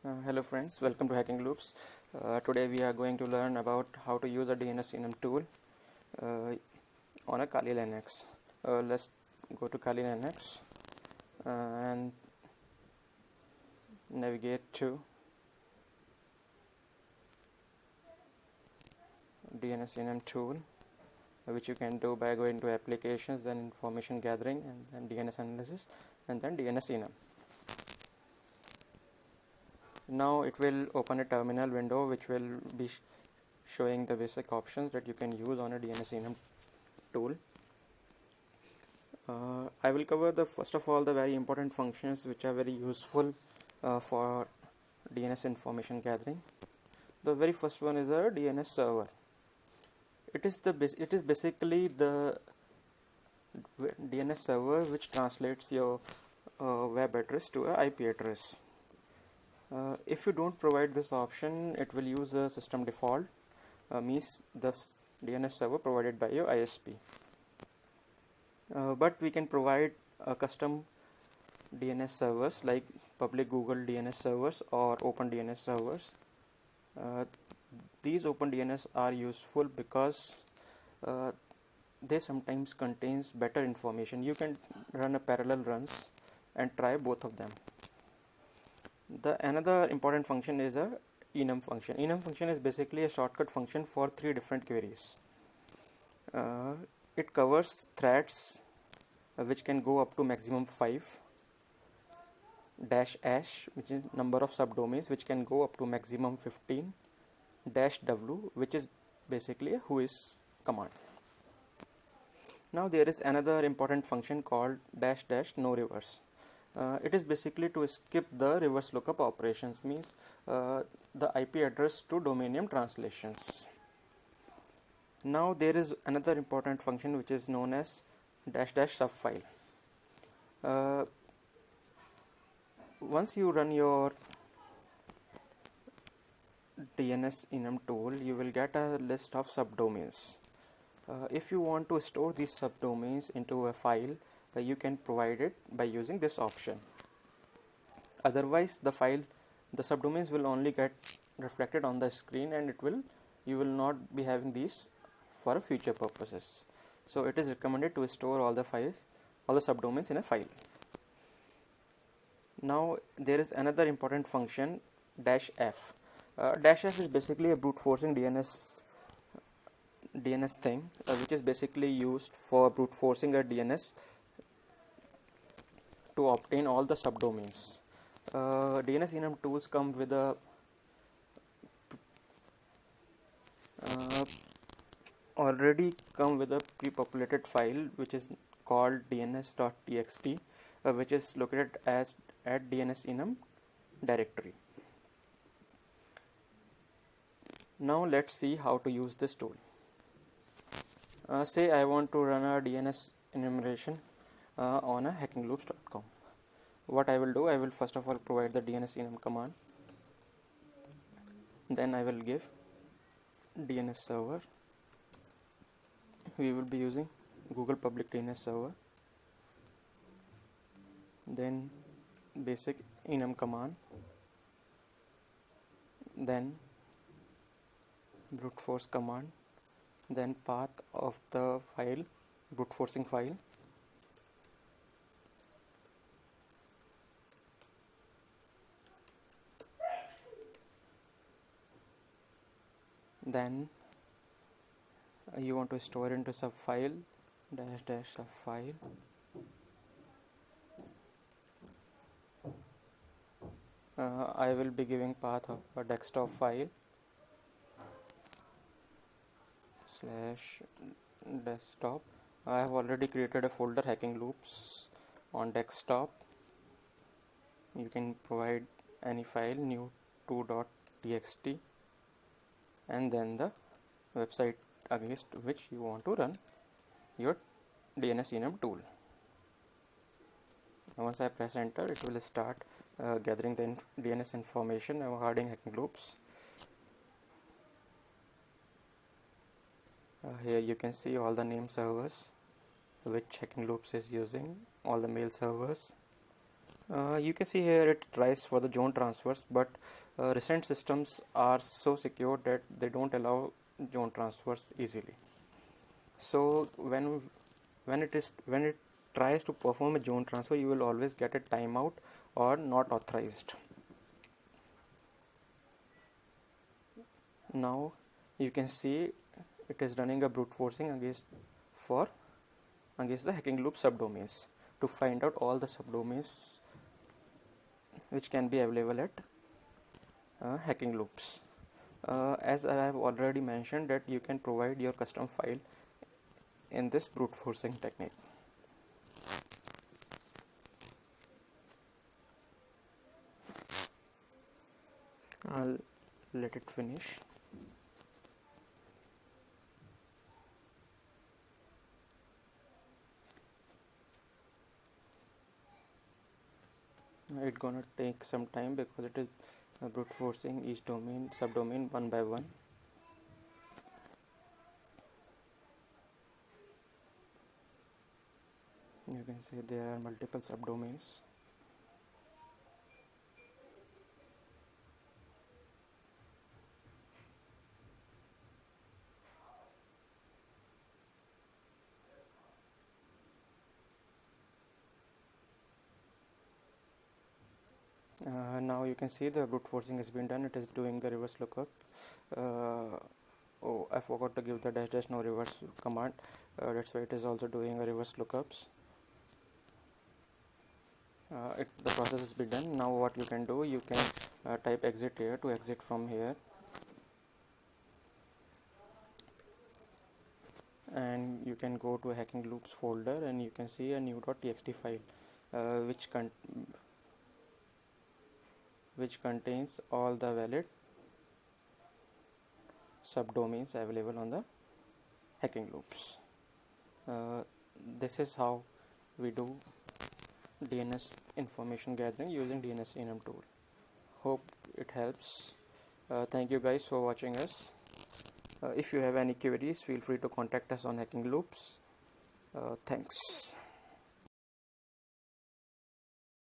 Hello friends, welcome to Hackingloops. Today we are going to learn about how to use a DNSENUM tool uh, on a Kali Linux. Let's go to Kali Linux and navigate to DNSENUM tool, which you can do by going to applications, then information gathering, and then DNS analysis, and then DNSENUM. Now it will open a terminal window which will be showing the basic options that you can use on a DNSENUM tool. I will cover first of all the very important functions which are very useful for DNS information gathering. The very first one is a DNS server. It is basically the DNS server which translates your web address to a IP address. If you don't provide this option, it will use a system default, means the DNS server provided by your ISP. But we can provide custom DNS servers like public Google DNS servers or Open DNS servers. These Open DNS are useful because they sometimes contains better information. You can run a parallel runs and try both of them. Another important function is a enum function. Enum function is basically a shortcut function for 3 different queries. It covers threads which can go up to maximum 5, -h which is number of subdomains which can go up to maximum 15, -w which is basically a whois command. Now there is another important function called --no reverse. It is basically to skip the reverse lookup operations, means the IP address to domain name translations. Now there is another important function which is known as --subfile. Once you run your DNSENUM tool, you will get a list of subdomains. If you want to store these subdomains into a file, you can provide it by using this option. Otherwise, the subdomains will only get reflected on the screen, and you will not be having these for future purposes. So it is recommended to store all the subdomains in a file. Now there is another important function, -f. -f is basically a brute forcing DNS thing, which is basically used for brute forcing a DNS to obtain all the subdomains. DNSENUM tools come with a already come with a pre-populated file which is called dns.txt, which is located at DNSENUM directory. Now let's see how to use this tool. Say I want to run a DNS enumeration on a hackingloops.com. What I will do, I will first of all provide the DNSENUM command. Then I will give DNS server. We will be using Google public DNS server. Then basic enum command. Then brute force command. Then path of the file, brute forcing file. Then you want to store into subfile, --subfile. I will be giving path of a desktop file /desktop. I have already created a folder Hackingloops on desktop. You can provide any file, new 2.txt, and then the website against which you want to run your DNSENUM tool. Once I press enter, it will start gathering the DNS information regarding Hackingloops. Here you can see all the name servers which Hackingloops is using, all the mail servers, You can see here it tries for the zone transfers, but recent systems are so secure that they don't allow zone transfers easily. So when it tries to perform a zone transfer, you will always get a timeout or not authorized. Now you can see it is running a brute forcing against the Hackingloops subdomains to find out all the subdomains which can be available at Hackingloops. As I have already mentioned that you can provide your custom file in this brute forcing technique. I'll let it finish. It's gonna take some time because it is brute forcing each domain subdomain one by one. You can see there are multiple subdomains. Now you can see the brute forcing has been done. It is doing the reverse lookup. Oh, I forgot to give the dash no reverse command. That's why it is also doing a reverse lookups. The process has been done. Now what you can do, you can type exit here to exit from here, and you can go to Hackingloops folder and you can see a new.txt file which contains all the valid subdomains available on the Hackingloops. This is how we do DNS information gathering using DNSENUM tool. Hope it helps. Thank you guys for watching us. If you have any queries, feel free to contact us on Hackingloops. Thanks.